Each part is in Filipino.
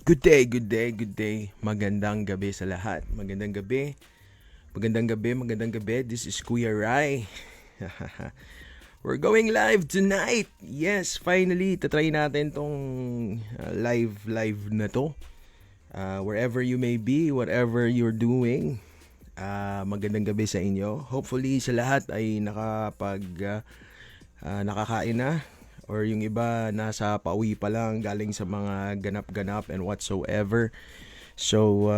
Good day, good day, good day. Magandang gabi sa lahat. Magandang gabi. Magandang gabi, magandang gabi. This is Kuya Rai. We're going live tonight. Yes, finally, tatry natin tong live na to. Wherever you may be, whatever you're doing, magandang gabi sa inyo. Hopefully sa lahat ay nakakain na, or yung iba nasa pauwi pa lang galing sa mga ganap-ganap and whatsoever. So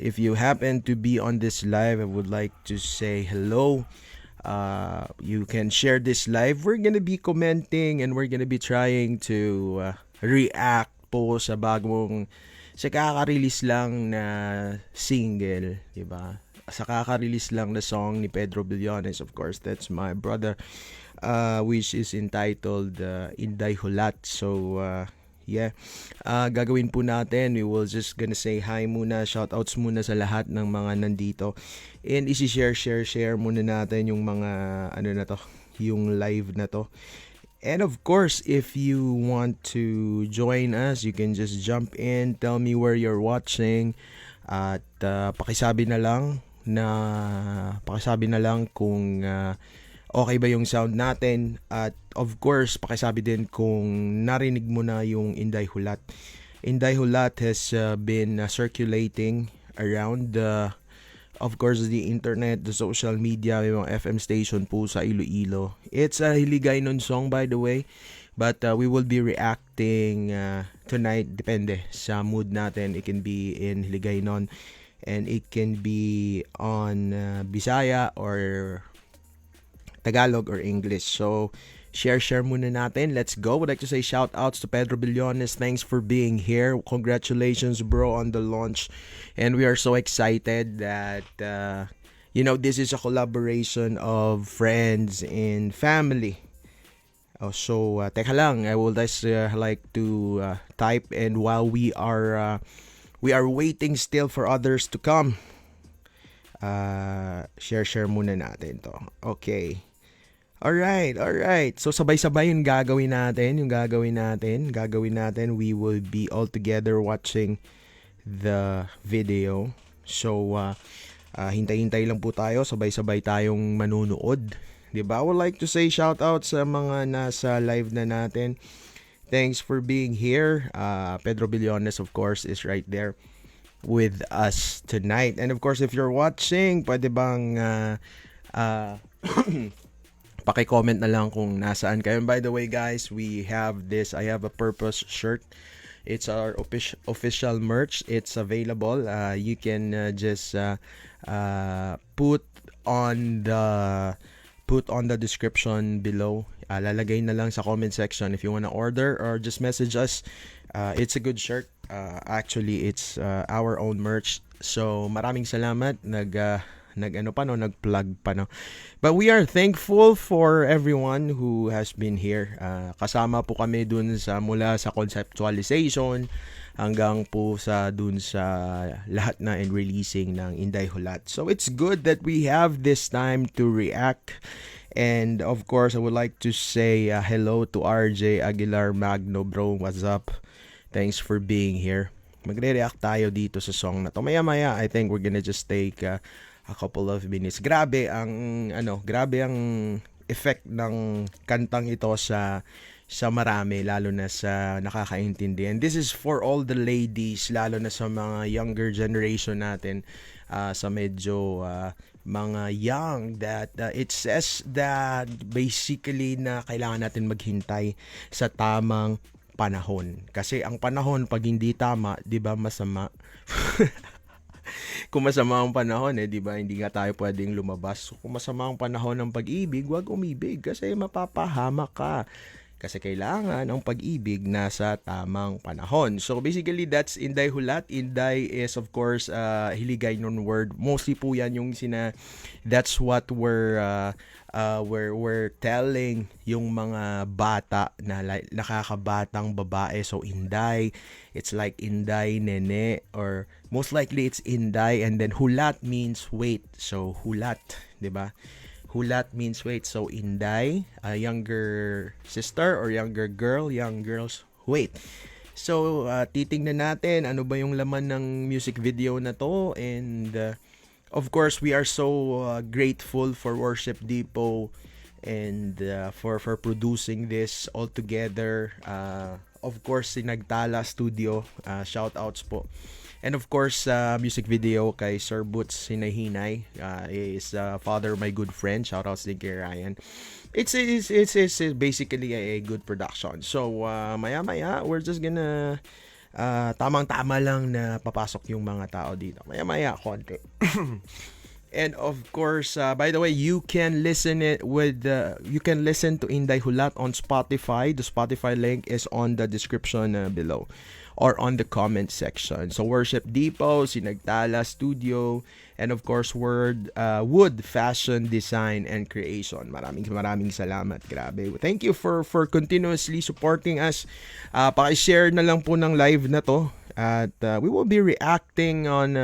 if you happen to be on this live, I would like to say hello. You can share this live. We're gonna be commenting and we're gonna be trying to react po sa kaka-release lang na single, di ba? Sa kaka-release lang na song ni Pedro Billones, of course, that's my brother, which is entitled Inday Hulat. So, yeah, gagawin po natin, we will just gonna say hi muna, shoutouts muna sa lahat ng mga nandito. And isi-share muna natin yung mga, yung live na to. And of course, if you want to join us, you can just jump in, tell me where you're watching, at pakisabi na lang kung okay ba yung sound natin, at of course, pakisabi din kung narinig mo na yung Inday Hulat. Inday Hulat has been circulating around of course, the internet, the social media, may mga FM station po sa Iloilo. It's a Hiligaynon song, by the way. But we will be reacting tonight. Depende sa mood natin. It can be in Hiligaynon and it can be on Bisaya or Tagalog or English. So, share muna natin. Let's go. Would like to say shout outs to Pedro Billones. Thanks for being here. Congratulations, bro, on the launch. And we are so excited that, this is a collaboration of friends and family. So, teka lang. I would just like to type, and while we are waiting still for others to come, share muna natin to. Okay. Alright. So sabay-sabay yung gagawin natin. We will be all together watching the video. So hintay-hintay lang po tayo. Sabay-sabay tayong manunood. Diba? I would like to say shout out sa mga nasa live na natin. Thanks for being here. Pedro Billones, of course, is right there with us tonight. And of course, if you're watching, pwede bang paki-comment na lang kung nasaan kayo. And by the way, guys, I have a Purpose shirt. It's our official merch. It's available. You can just put on the description below. Lalagay na lang sa comment section if you wanna order, or just message us. It's a good shirt. Actually, it's our own merch. So, maraming salamat. Nag-plug pa, no. But we are thankful for everyone who has been here. Kasama po kami mula sa conceptualization hanggang po dun sa lahat na in releasing ng Inday Hulat. So it's good that we have this time to react. And of course, I would like to say hello to RJ Aguilar Magno, bro. What's up? Thanks for being here. Magre-react tayo dito sa song na to. Maya-maya, I think we're gonna just take a couple of minutes. Grabe ang effect ng kantang ito sa marami, lalo na sa nakakaintindi. And this is for all the ladies, lalo na sa mga younger generation natin, sa medyo mga young, that it says that basically na kailangan natin maghintay sa tamang panahon. Kasi ang panahon pag hindi tama, 'di ba, masama. Kung masama ang panahon, di ba, hindi nga tayo pwedeng lumabas. So, kung masama ang panahon ng pag-ibig, wag umibig kasi mapapahamak ka. Kasi kailangan ang pag-ibig nasa tamang panahon. So basically, that's Inday Hulat. Inday is of course Hiligaynon word. Mostly po yan yung that's what we're telling yung mga bata na nakakabatang babae. So Inday, it's like Inday, Nene, or most likely it's Inday, and then Hulat means wait. So Hulat, di ba? Hulat means wait. So Inday, a younger sister or younger girl, young girls, wait. So, titingnan natin ano ba yung laman ng music video na to. And of course, we are so grateful for Worship Depot and for producing this all together. Of course, si Nagtala Studio, shout outs po. And of course, music video kay Sir Boots Hinahinay, is father my good friend. Shout outs din kay Ryan. It's basically a good production. So, maya-maya, we're just gonna tamang-tama lang na papasok yung mga tao dito. Maya-maya, konti. And of course, by the way, you can listen to Inday Hulat on Spotify. The Spotify link is on the description below or on the comment section. So Worship Depot, Sinagtala Studio, and of course Wood Fashion Design and Creation. Maraming salamat. Grabe. Thank you for continuously supporting us. Paki-share na lang po ng live na to at we will be reacting on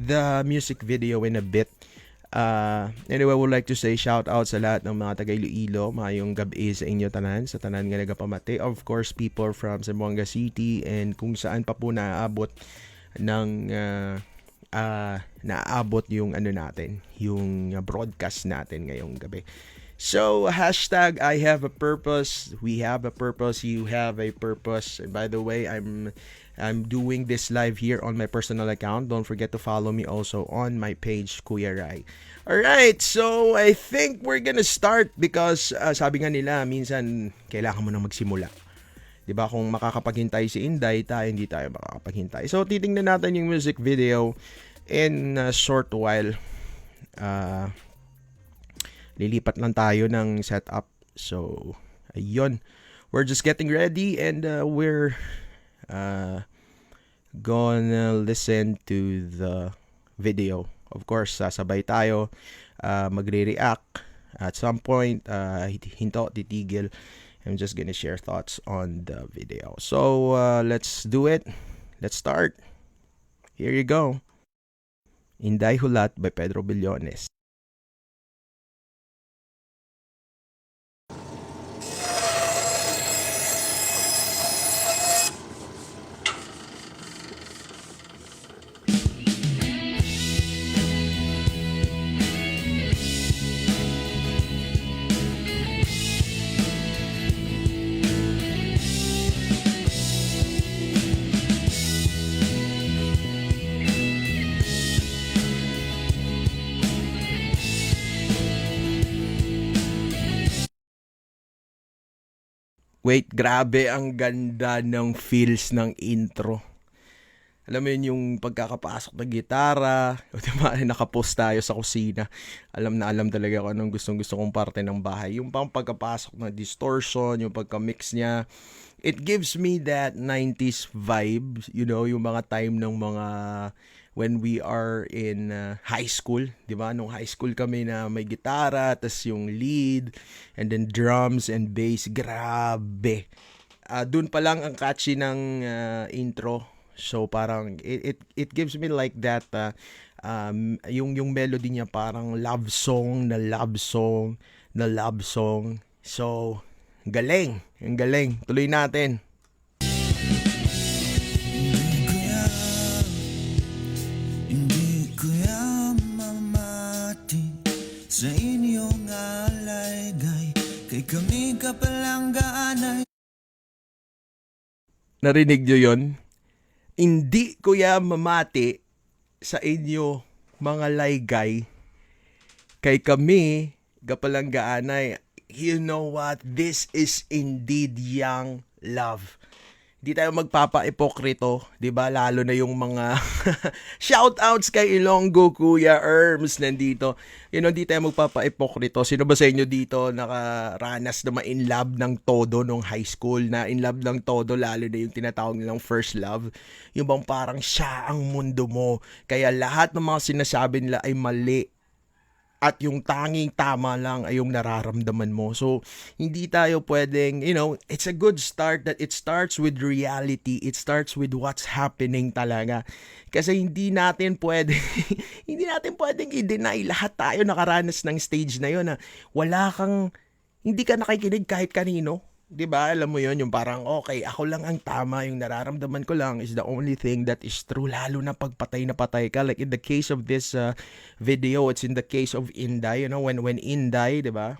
the music video in a bit. Anyway, I would like to say shout out sa lahat ng mga taga Iloilo, mayong gabi sa inyo tanan, sa tanan nga nagapamati. Of course, people from Zamboanga City and kung saan pa po naaabot ng naaabot yung natin, yung broadcast natin ngayong gabi. So, hashtag I have a purpose, we have a purpose, you have a purpose. And by the way, I'm doing this live here on my personal account. Don't forget to follow me also on my page, Kuya Rai. Alright, so I think we're gonna start because sabi nga nila, minsan kailangan mo nang magsimula. Diba, kung makakapaghintay si Inday, hindi tayo makakapaghintay. So, titingnan natin yung music video in a short while. Lilipat lang tayo ng setup. So, ayun. We're just getting ready and we're gonna listen to the video. Of course, sasabay tayo magre-react. At some point, hinto, titigil. I'm just gonna share thoughts on the video. So, let's do it. Let's start. Here you go. Inday Hulat by Pedro Billones. Wait, grabe ang ganda ng feels ng intro. Alam mo yun yung pagkakapasok ng gitara, o diba, nakapost tayo sa kusina. Alam na alam talaga kung anong gustong-gusto kong parte ng bahay. Yung pang pagkapasok ng distortion, yung pagka-mix niya, it gives me that 90s vibe, you know, yung mga time ng mga when we are in high school, di ba? Nung high school kami na may gitara, tas yung lead, and then drums and bass, grabe. Dun pa lang ang catchy ng intro. So parang it gives me like that yung melody niya parang love song. So galing, ang galing. Tuloy natin. Sa inyong alaygay, kay kami kapalanggaanay. Narinig nyo yun? Hindi ko mamati sa inyo mga laygay, kay kami kapalanggaanay. You know what? This is indeed young love. Di tayo magpapa-ipokrito, 'di ba? Lalo na yung mga shoutouts kay Ilonggo, Kuya Erms nandito. You know, di tayo magpapa-ipokrito. Sino ba sa inyo dito nakaranas na ma-in love ng todo nung high school? Na in love ng todo, lalo na yung tinatawag nilang first love. Yung bang parang siya ang mundo mo. Kaya lahat ng mga sinasabi nila ay mali. At yung tanging tama lang ay yung nararamdaman mo. So, hindi tayo pwedeng, you know, it's a good start that it starts with reality. It starts with what's happening talaga. Kasi hindi natin pwedeng i-deny. Lahat tayo nakaranas ng stage na yun na hindi ka nakikinig kahit kanino. 'Di ba? Alam mo 'yon, yung parang okay, ako lang ang tama, yung nararamdaman ko lang is the only thing that is true, lalo na pag patay na patay ka. Like in the case of this video, it's in the case of Inday, when Inday, 'di ba?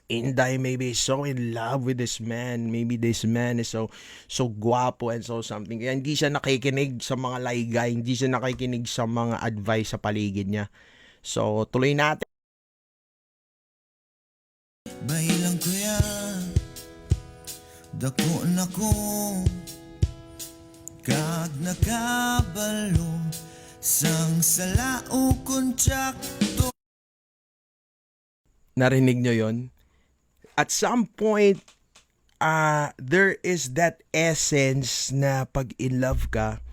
Inday maybe is so in love with this man. Maybe this man is so guwapo and so something. Kaya hindi siya nakikinig sa mga laygay, hindi siya nakikinig sa mga advice sa paligid niya. So, tuloy natin. Bahilang kuya, dako na ko, kag nakabalo, sang salao kontsak. Narinig nyo yon? At some point, there is that essence na pag in love ka,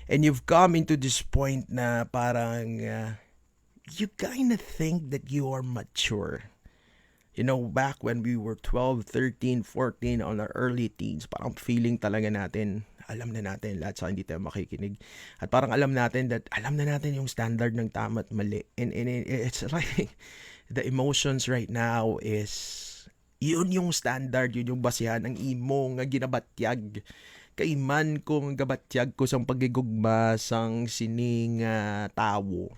and you've come into this point na parang you kind of think that you are mature. Back when we were 12, 13, 14, on our early teens, parang feeling talaga natin, alam na natin lahat sa hindi tayo makikinig. At parang alam na natin yung standard ng tama at mali. And it's like, the emotions right now is, yun yung standard, yun yung basihan ng imo nga ginabatyag. Kay man kung gabatyag ko sang pagigugma sang sining tawo,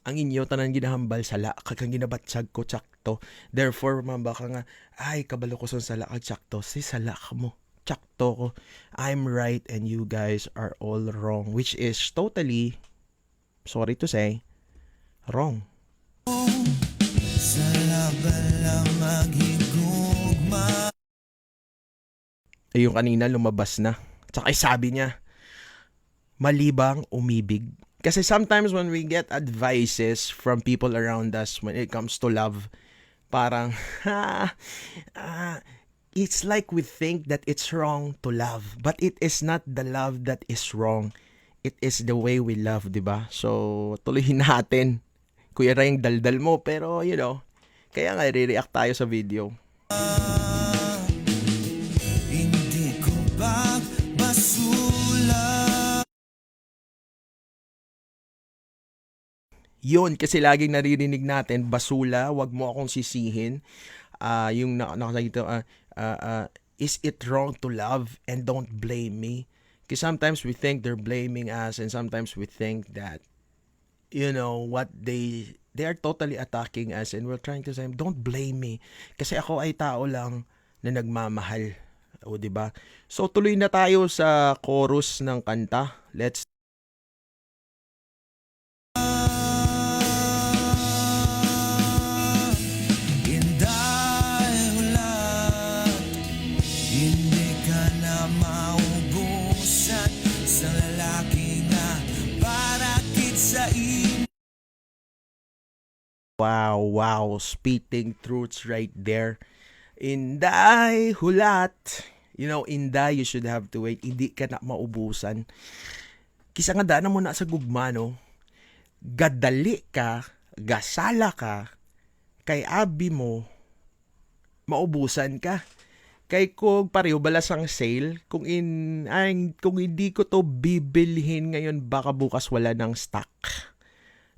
ang inyo tanan ginahambal sala kag ginabatyag ko tsakto. Therefore mabaka nga ay kabalo ko sa sala kag tsakto, si sala mo tsakto ko, I'm right and you guys are all wrong, which is totally, sorry to say, wrong. Sa laban lang maghigugma. Yung kanina lumabas na. Tsaka sabi niya, malibang umibig. Kasi sometimes when we get advices from people around us when it comes to love, parang, it's like we think that it's wrong to love. But it is not the love that is wrong. It is the way we love, di ba? So, tuloyin natin. Kuya Ray, yung daldal mo. Pero, kaya nga, re-react tayo sa video. Hindi ko basula. Yun, kasi laging naririnig natin, basula, wag mo akong sisihin. Yung nakasagito, is it wrong to love and don't blame me? Because sometimes we think they're blaming us and sometimes we think that, what they are totally attacking us and we're trying to say, don't blame me. Kasi ako ay tao lang na nagmamahal. O, diba? So, tuloy na tayo sa chorus ng kanta. Let's Wow, spitting truths right there. Inday, hulat. Inday, you should have to wait. Hindi ka na maubusan. Kisa nga dana mo na sa gugma, no? Gadali ka, gasala ka, kay abi mo, maubusan ka. Kay kung pareho balas ang sale, kung hindi ko to bibilhin ngayon, baka bukas wala ng stock.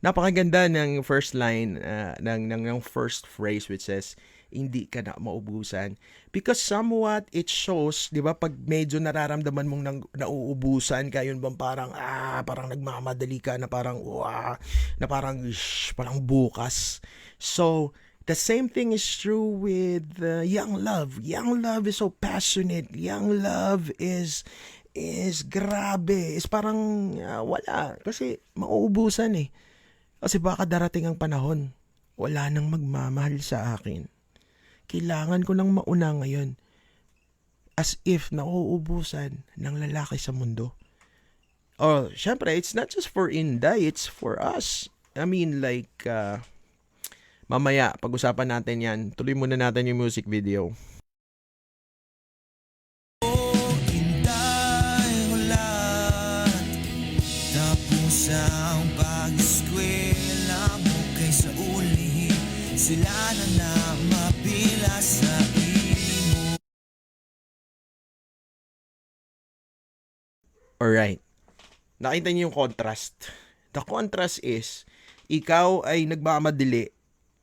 Napakaganda ng first line ng first phrase which says hindi ka na maubusan, because somewhat it shows, 'di ba, pag medyo nararamdaman mong nauubusan ka, yun bang parang nagmamadali ka na parang parang bukas. So the same thing is true with young love. Young love is so passionate. Young love is grabe. Is parang wala kasi mauubusan eh. Kasi baka darating ang panahon, wala nang magmamahal sa akin. Kailangan ko nang mauna ngayon. As if nauubusan ng lalaki sa mundo. Oh, syempre, it's not just for Inday, it's for us. I mean, like, mamaya, pag-usapan natin yan. Tuloy muna natin yung music video. Inday, hulat. Tapos ang pag-eskwela mo kaysa ulihin, sila na mapila sa imo. Alright. Nakita niyo yung contrast. The contrast is, ikaw ay nagmamadali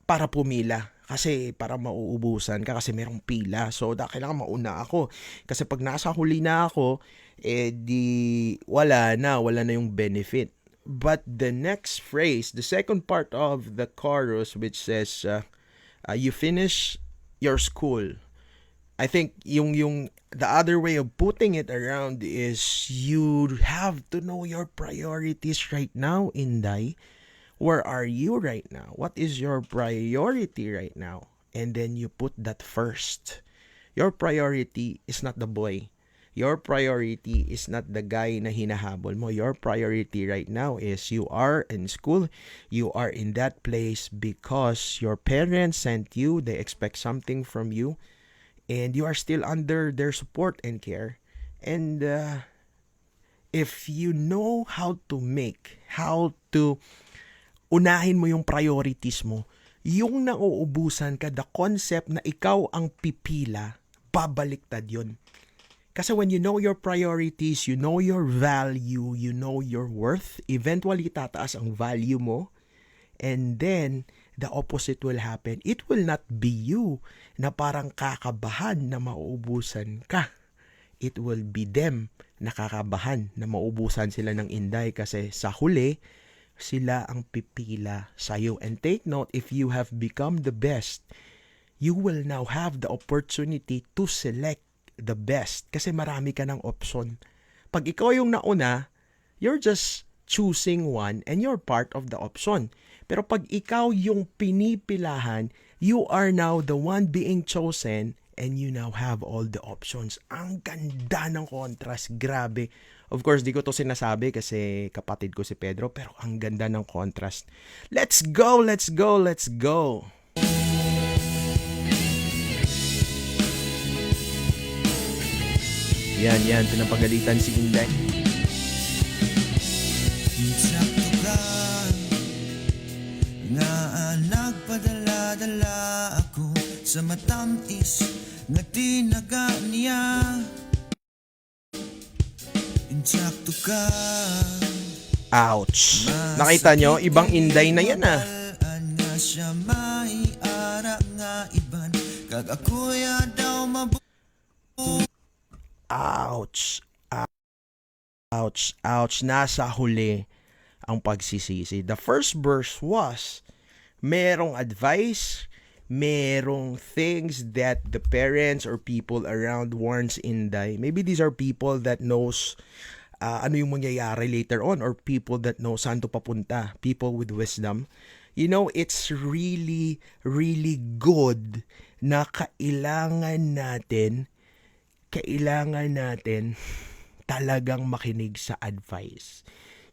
para pumila. Kasi para mauubusan ka kasi merong pila. So, kailangan mauna ako. Kasi pag nasa huli na ako, di wala na yung benefit. But the next phrase, the second part of the chorus which says, you finish your school. I think yung the other way of putting it around is you have to know your priorities right now, Inday. Where are you right now? What is your priority right now? And then you put that first. Your priority is not the boy. Your priority is not the guy na hinahabol mo. Your priority right now is you are in school. You are in that place because your parents sent you. They expect something from you. And you are still under their support and care. And if you know how to unahin mo yung priorities mo, yung nauubusan ka, the concept na ikaw ang pipila, babaliktad yun. Kasi when you know your priorities, you know your value, you know your worth, eventually tataas ang value mo, and then the opposite will happen. It will not be you na parang kakabahan na mauubusan ka. It will be them na kakabahan na mauubusan sila ng Inday kasi sa huli, sila ang pipila sa'yo. And take note, if you have become the best, you will now have the opportunity to select the best kasi marami ka ng option. Pag ikaw yung nauna, you're just choosing one and you're part of the option. Pero pag ikaw yung pinipilahan, you are now the one being chosen and you now have all the options. Ang ganda ng contrast, grabe. Of course, di ko to sinasabi kasi kapatid ko si Pedro, pero ang ganda ng contrast. Let's go, let's go, let's go! Yan, pinapagalitan si Inday. Sakto ka nga nagpadala-dala ako sa matamis na tinaga niya. Insakto ka. Ouch! Nakita nyo? Ibang Inday na yan ah. Nga siya may ara nga iban kag ako'y daw Ouch! Ouch! Ouch! Nasa huli ang pagsisisi. The first verse was, merong advice, merong things that the parents or people around warns Inday. Maybe these are people that knows ano yung mangyayari later on or people that know saan to papunta. People with wisdom. You know, it's really, really good na kailangan natin talagang makinig sa advice.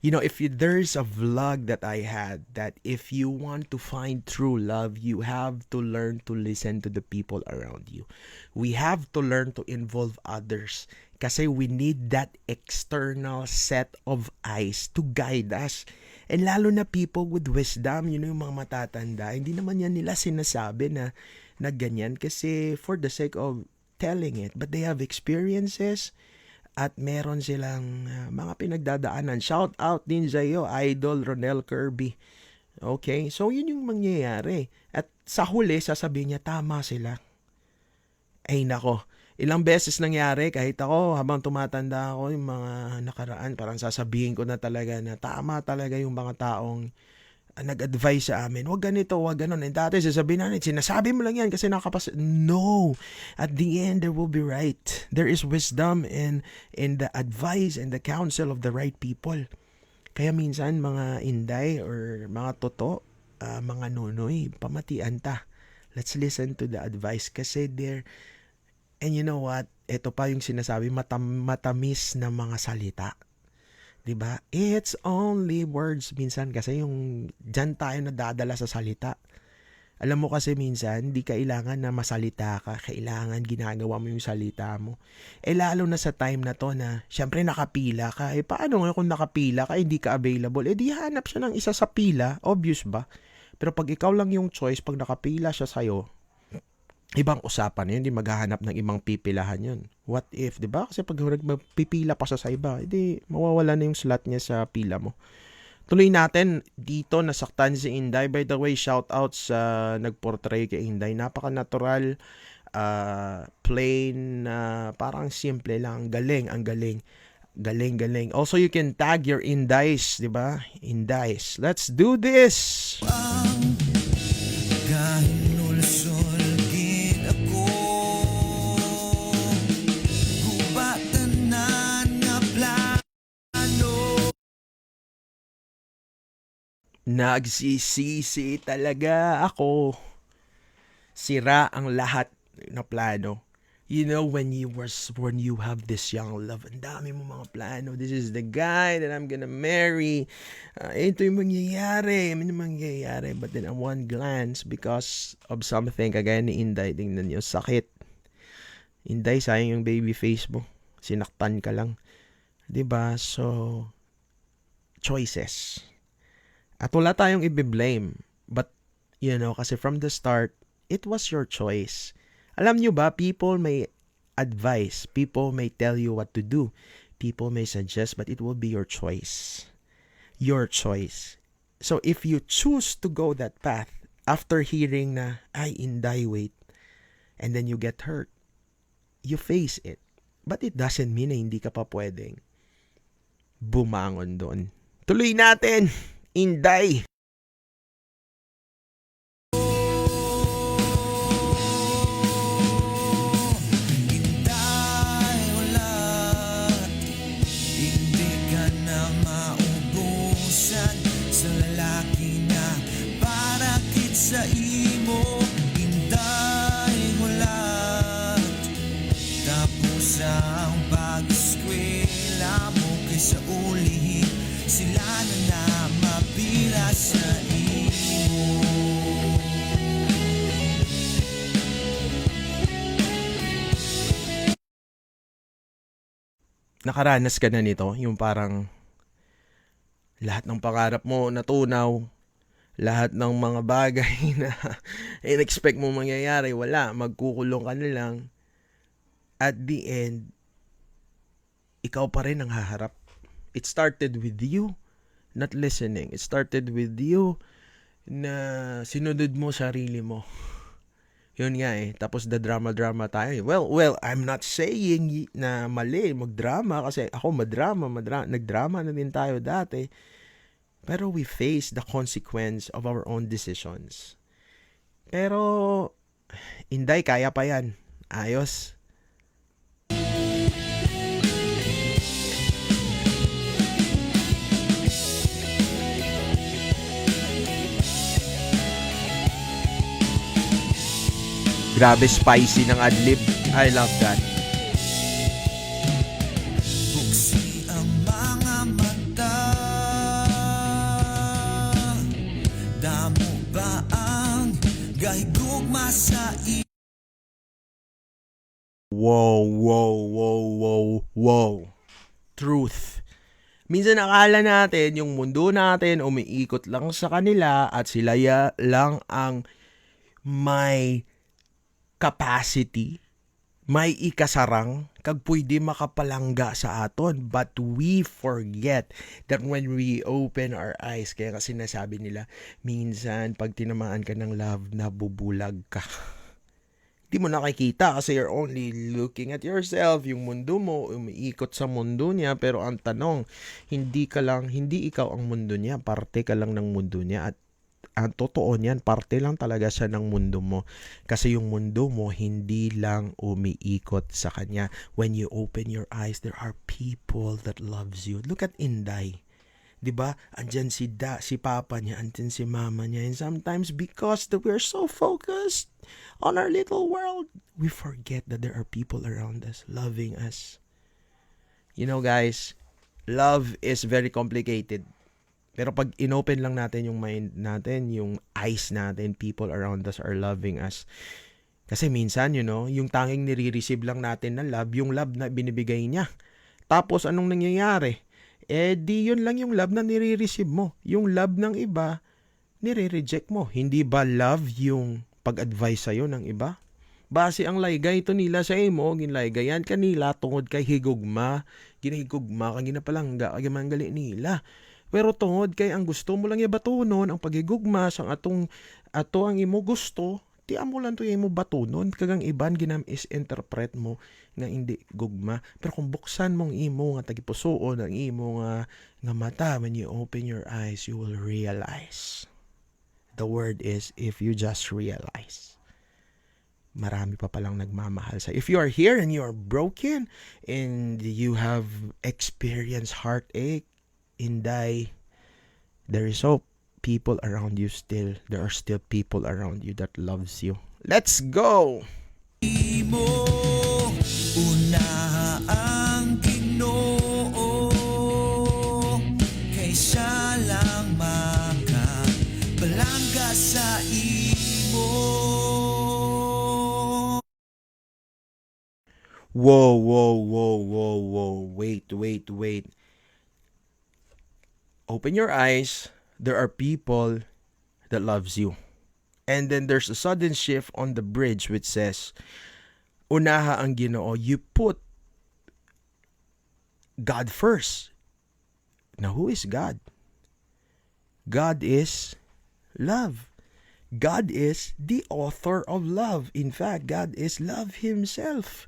You know, there's a vlog that I had that if you want to find true love, you have to learn to listen to the people around you. We have to learn to involve others kasi we need that external set of eyes to guide us. And lalo na people with wisdom, you know, yung mga matatanda, hindi naman yan nila sinasabi na ganyan kasi for the sake of telling it, but they have experiences at meron silang mga pinagdadaanan. Shout out din sa iyo, Idol Ronel Kirby. Okay? So, yun yung mangyayari. At sa huli, sasabihin niya, tama sila. Ay nako, ilang beses nangyari, kahit ako, habang tumatanda ako, yung mga nakaraan, parang sasabihin ko na talaga na tama talaga yung mga taong nag-advise sa amin, wag ganito, wag ganon. And dati sasabihin namin, sinasabi mo lang yan kasi nakapas. No! At the end, there will be right. There is wisdom in the advice and the counsel of the right people. Kaya minsan, mga Inday or mga toto, mga nunoy, pamatian ta. Let's listen to the advice kasi they're, and you know what? Ito pa yung sinasabi, matamis na mga salita. Diba? It's only words minsan kasi yung dyan tayo nadadala sa salita. Alam mo kasi minsan, di kailangan na masalita ka, kailangan ginagawa mo yung salita mo. Lalo na sa time na to na, syempre nakapila ka. Paano nga kung nakapila ka, hindi ka available? Di hanap siya ng isa sa pila, obvious ba? Pero pag ikaw lang yung choice, pag nakapila siya sa'yo, ibang usapan yun, hindi maghahanap ng ibang pipilahan yun. What if, di ba? Kasi pag magpipila pa siya sa iba, hindi mawawala na yung slot niya sa pila mo. Tuloy natin dito, nasaktan si Inday. By the way, shout out sa nagportray kay Inday. Napaka-natural, plain, parang simple lang. Galing, ang galing. Galing, galing. Also, you can tag your Indays, di ba? Indays. Let's do this! Kahinulsolgin ako Gubatanan nga plano Nagsisisi talaga ako. Sira ang lahat na plano. You know, when you have this young love, ang dami mo mga plano. This is the guy that I'm gonna marry. Ito yung mangyayari. But then at one glance, because of something, kagaya ni Inday, tingnan niyo, sakit. Inday, sayang yung baby face mo. Sinaktan ka lang. 'Di ba? So, choices. At wala tayong i-blame. But, you know, kasi from the start, it was your choice. Alam nyo ba, people may advise, people may tell you what to do, people may suggest, but it will be your choice. Your choice. So if you choose to go that path, after hearing na, ay, Inday, wait, and then you get hurt, you face it. But it doesn't mean na hindi ka pa pwedeng bumangon doon. Tuloy natin, Inday! Sa imo, Inday, hulat Tapos ang pag-eskwela mo kaysa ulihin Sila na mapira sa imo Nakaranas ka na nito? Yung parang lahat ng pangarap mo natunaw, lahat ng mga bagay na in-expect mo mangyayari, wala, magkukulong ka na lang. At the end, ikaw pa rin ang haharap. It started with you not listening. It started with you na sinunod mo sarili mo. Yun nga eh. Tapos the drama tayo. Well, I'm not saying na mali magdrama kasi ako nagdrama na din tayo dati. Pero we face the consequence of our own decisions. Pero, Inday, kaya pa yan. Ayos. Grabe spicy ng adlib. I love that. Buksi ang mga mata Damo ba ang gahigugma sa Wow. Truth. Minsan akala natin yung mundo natin umiikot lang sa kanila at sila lang ang may capacity, may ikasarang, kag pwede makapalangga sa aton. But we forget that when we open our eyes, kaya kasi sinasabi nila, minsan pag tinamaan ka ng love, nabubulag ka. Hindi mo nakikita kasi you're only looking at yourself. Yung mundo mo, umiikot sa mundo niya. Pero ang tanong, hindi ikaw ang mundo niya. Parte ka lang ng mundo niya. At ang totoo niyan, parte lang talaga siya ng mundo mo. Kasi yung mundo mo, hindi lang umiikot sa kanya. When you open your eyes, there are people that loves you. Look at Inday. 'Di ba? Andyan si papa niya, andyan si mama niya. And sometimes because we're so focused on our little world, we forget that there are people around us loving us. You know guys, love is very complicated. Pero pag inopen lang natin yung mind natin, yung eyes natin, people around us are loving us. Kasi minsan, yung tanging nire-receive lang natin na love, yung love na binibigay niya. Tapos anong nangyayari? Di yun lang yung love na nire-receive mo. Yung love ng iba, nire-reject mo. Hindi ba love yung pag-advise sa'yo ng iba? Base ang laygay ito nila sa imo, ginlaygayan kanila tungod kay higugma, ginahigugma, kang ginapalangga, kag manggali nila. Pero tungod kay ang gusto mo lang ibatunon, ang pagigugma sang ato ang imo gusto, ti amo lang to yung imo batunon, kagang iban ginam is interpret mo nga hindi gugma. Pero kung buksan mong imo nga tagipusoon ang imo nga mata, when you open your eyes, you will realize. The word is, if you just realize. Marami pa palang nagmamahal sa. If you are here and you are broken and you have experienced heartache, Inday, there is hope. People around you still, there are still people around you that loves you. Let's go! mo una ang Ginoo kay siya lang makabalangga sa imo. Whoa, whoa, whoa, whoa, whoa. Wait. Open your eyes. There are people that loves you. And then there's a sudden shift on the bridge which says, unaha ang Ginoo. You put God first. Now, who is God? God is love. God is the author of love. In fact, God is love himself.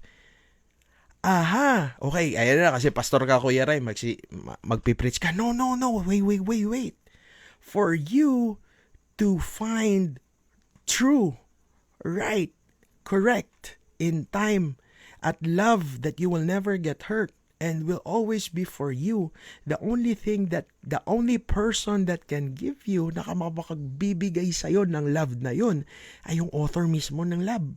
Aha! Okay, ayan na kasi pastor ka, Kuya Ray, magpipreach ka. No, wait. For you to find true, right, correct, in time, at love that you will never get hurt and will always be for you, the only person that can give you, na makapagbibigay sa'yo ng love na yun, ay yung author mismo ng love.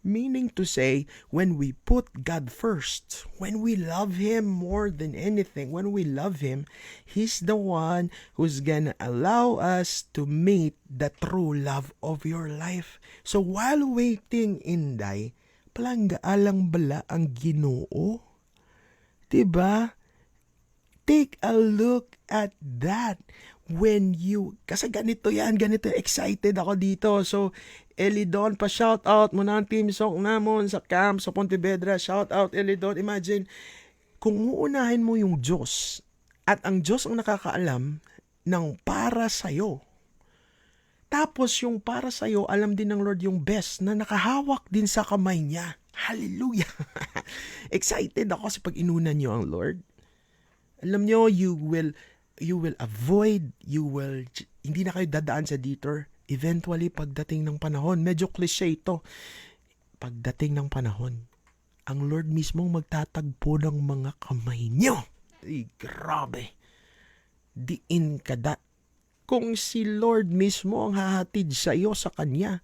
Meaning to say, when we put God first, when we love Him more than anything, when we love Him, He's the one who's gonna allow us to meet the true love of your life. So while waiting, Inday, palangga-alang bala ang Ginoo. Diba? Take a look at that. Kasi ganito excited ako dito. So, Elidon, pa-shout out mo na ang team song namon sa camp sa Pontevedra. Shout out, Elidon. Imagine, kung uunahin mo yung Diyos, at ang Diyos ang nakakaalam ng para sa'yo. Tapos yung para sa'yo, alam din ng Lord yung best na nakahawak din sa kamay niya. Hallelujah! Excited ako sa pag inunan niyo ang Lord. Alam niyo, you will avoid, hindi na kayo dadaan sa detour. Eventually, pagdating ng panahon, medyo cliche ito, pagdating ng panahon, ang Lord mismo magtatagpo ng mga kamay niyo. Ay, grabe. Diin kada. Kung si Lord mismo ang hahatid sa iyo sa Kanya.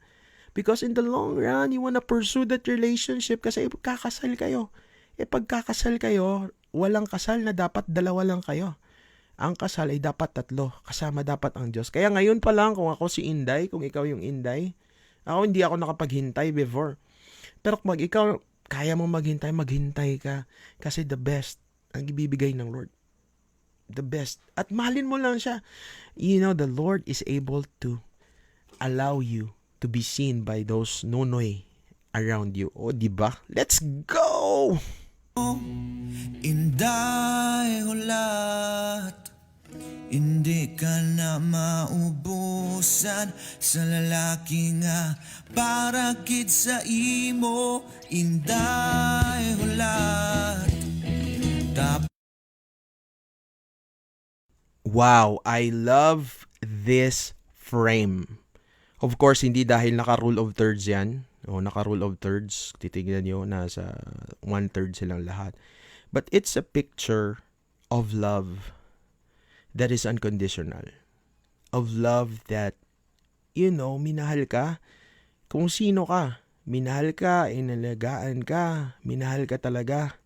Because in the long run, you wanna pursue that relationship kasi kakasal kayo. Pagkakasal kayo, walang kasal na dapat dalawa lang kayo. Ang kasal ay dapat 3. Kasama dapat ang Diyos. Kaya ngayon pa lang, kung ako si Inday, kung ikaw yung Inday, hindi ako nakapaghintay before. Pero kung ikaw, kaya mo maghintay ka. Kasi the best ang ibibigay ng Lord. The best. At mahalin mo lang siya. You know, the Lord is able to allow you to be seen by those nonoy around you. O, diba? Let's go! Inday hulat, hindi ka na maubusan sa lalaki nga para kid sa imo. Inday hulat. Wow, I love this frame. Of course, hindi dahil naka-rule of thirds yan. Naka-rule of thirds. Titignan nyo, nasa 1/3 silang lahat. But it's a picture of love that is unconditional. Of love that, minahal ka. Kung sino ka, minahal ka, inalagaan ka, minahal ka talaga.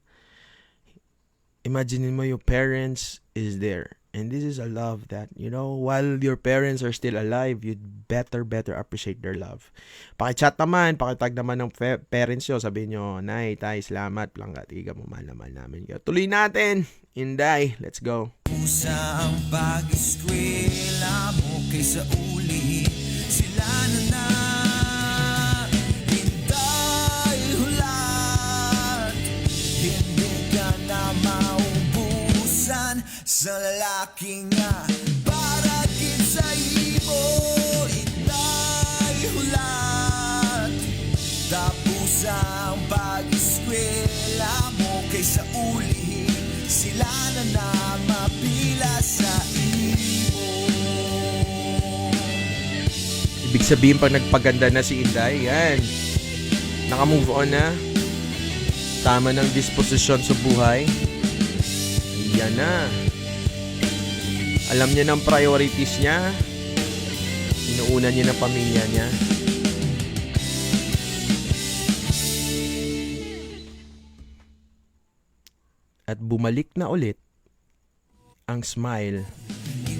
Imagine mo your parents is there. And this is a love that, while your parents are still alive, you'd better appreciate their love. Pakichat naman, pakitag naman ng parents nyo. Sabihin nyo, Nay, Tay, salamat. Langkatiga mo, mahal namin. Tuloy natin. Inday, let's go. Usa ang pag-eskwela mo kaysa uli. Sila na Inday hulat. Hindi ka na maubusan sa lalaki nga para gid sa imo inday hulat. Tapos ang pag-eskwela mo kaysa ulihin sila na mapila sa imo. Ibig sabihin pag nagpaganda na si Inday, yan, naka-move on na, tama ng disposisyon sa buhay, yan na, alam niya ng priorities niya, inuuna niya ng pamilya niya. At bumalik na ulit ang smile ni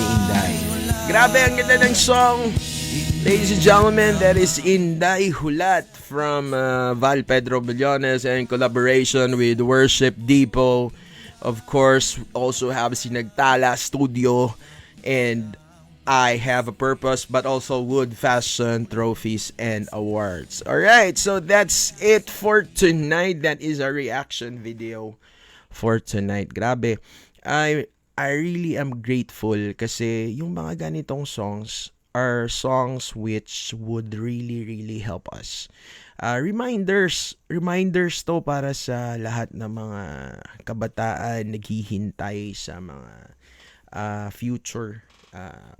Inday. Grabe, ang ganda ng song. Ladies and gentlemen, that is Inday Hulat from Val Pedro Billones in collaboration with Worship Depot. Of course, also have Sinagtala Studio and I Have a Purpose, but also Wood Fashion Trophies and Awards. Alright, so that's it for tonight. That is our reaction video for tonight. Grabe, I really am grateful kasi yung mga ganitong songs are songs which would really help us. Reminders to para sa lahat ng mga kabataan naghihintay sa mga future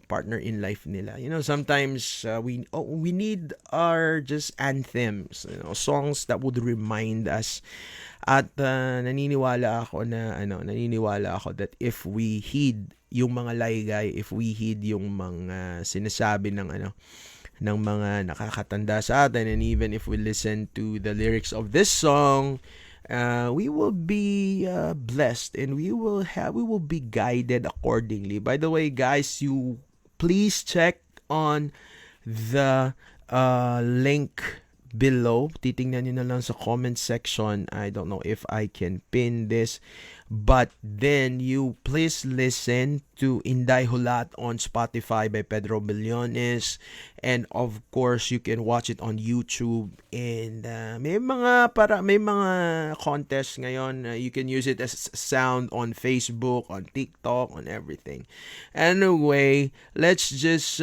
partner in life nila. You know, sometimes we need our just anthems, you know, songs that would remind us. At naniniwala ako that if we heed yung mga laygay, if we heed yung mga sinasabi ng mga nakakatanda sa atin, and even if we listen to the lyrics of this song, we will be blessed and we will be guided accordingly. By the way, guys, you please check on the link below. Titingnan nyo na lang sa comment section. I don't know if I can pin this, but then you please listen to Inday Hulat on Spotify by Pedro Billones, and of course you can watch it on YouTube. And may mga contest ngayon. You can use it as sound on Facebook, on TikTok, on everything. Anyway, let's just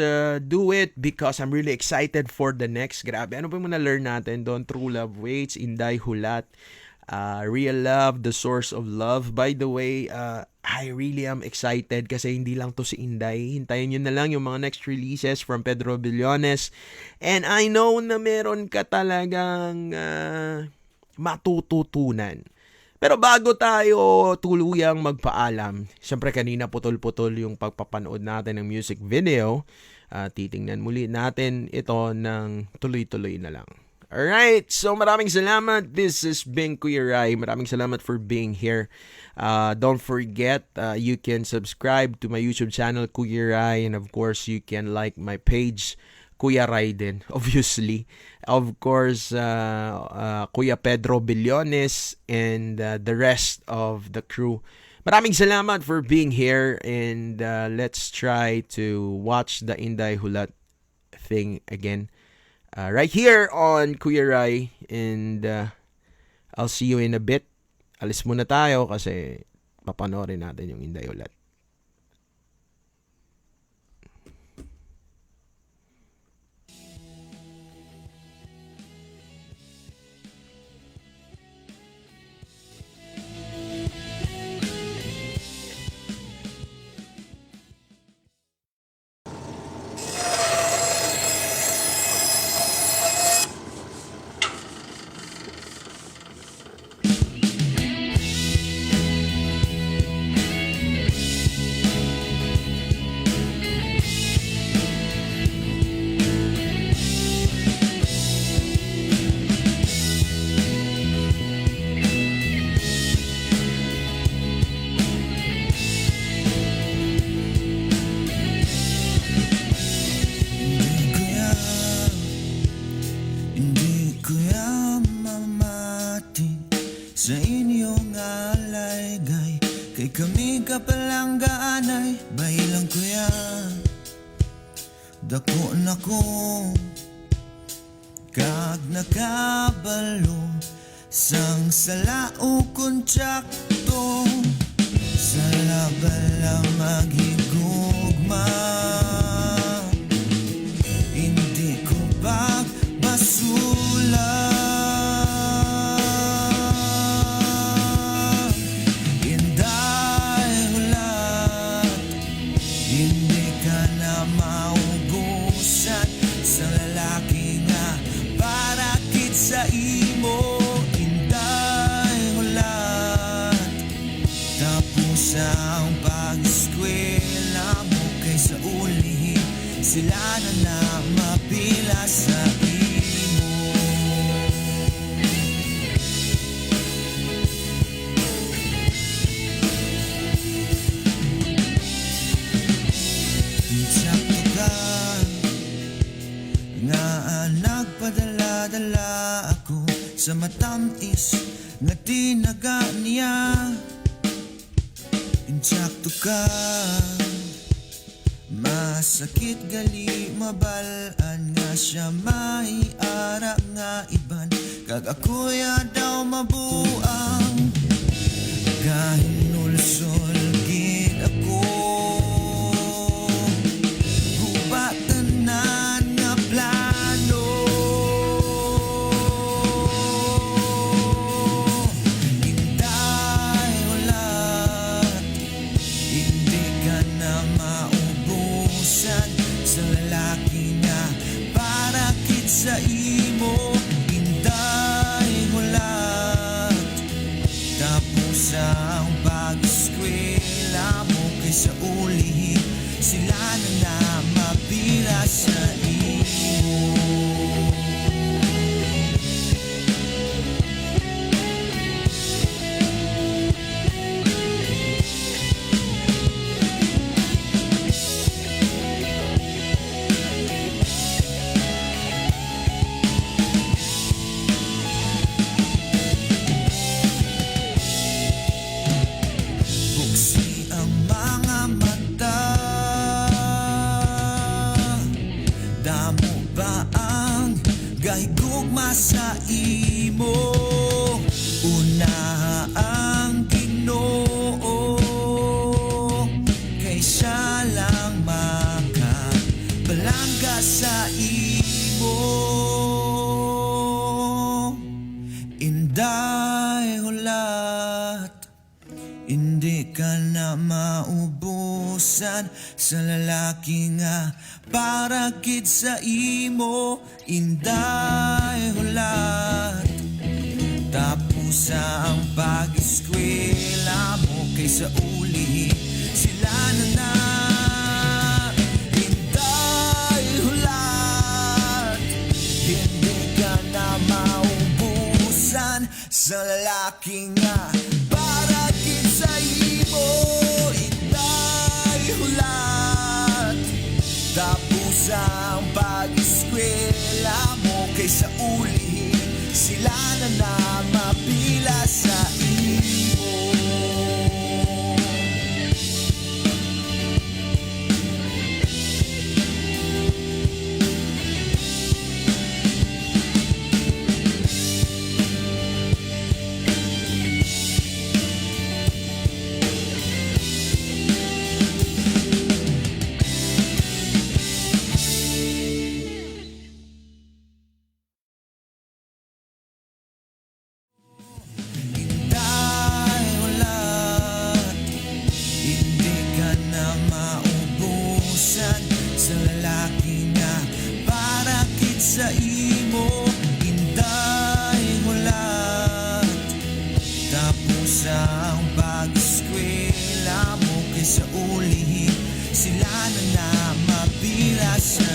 do it because I'm really excited for the next. Grabe, ano pa yung na-learn natin doon? True Love Waits, Inday Hulat, Real Love, The Source of Love. By the way, I really am excited kasi hindi lang to si Inday. Hintayin nyo na lang yung mga next releases from Pedro Billones. And I know na meron ka talagang matututunan. Pero bago tayo tuluyang magpaalam, syempre kanina putol-putol yung pagpapanood natin ng music video. Titingnan muli natin ito ng tuloy-tuloy na lang. Alright, so maraming salamat. This is Bing Kuya Rai. Maraming salamat for being here. Don't forget, you can subscribe to my YouTube channel, Kuya Rai. And of course, you can like my page, Kuya Rai din, obviously. Of course, Kuya Pedro Billones and the rest of the crew. Maraming salamat for being here. And let's try to watch the Inday Hulat thing again. Right here on Kuya Rai, and I'll see you in a bit. Alis muna tayo kasi papanoorin natin yung Inday Hulat. Sa inyong alaygay, kay kami kapalanggaanay, bahilang kuya, dako na ko, kag nakabalo, sang salao kontsakto, sa bala-bala maghigugma. Hindi ko ba masula? Inday hulat, hindi ka na maubusan sa lalaki nga para kit sa imo. Inday hulat, tapos ang pag-eskwela mo kaysa ulihin sila na mapila sa imo. Insakto ka nga nagpadala-dala ako sa matamis nga tinaga niya. Insakto ka, masakit gali mabalaan nga siya may ara nga iban, kag ako'y daw mabuang gahinulsol gid ako. Hubatanan nga plano, inday ulat, hindi ka na maubusan sa lalaki nga para kit sa imo. Inday ulat, tapos ang pag-eskwela mo kaysa ulihin sila na mapila sa imo. Buksi ang mga mata, damo ba ang gahigugma sa imo? Una ang Ginoo, kay siya lang makabalangga sa imo. Inday hulat, hindi ka na maubusan sa lalaki nga para kit sa imo. Inday hulat, tapos ang pag-eskwela mo kaysa ulihin sila na. Inday hulat, hindi ka na maubusan sa lalaki nga para kit sa imo. Inday hulat, tapos ang pag-eskwela mo kaysa ulihin sila na mapila sa imo. Inday ulat, hindi ka na maubusan sa lalaki nga para kit sa imo. Inday ulat, tapos ang pag-eskwela mo kaysa ulihin sila na mapila sa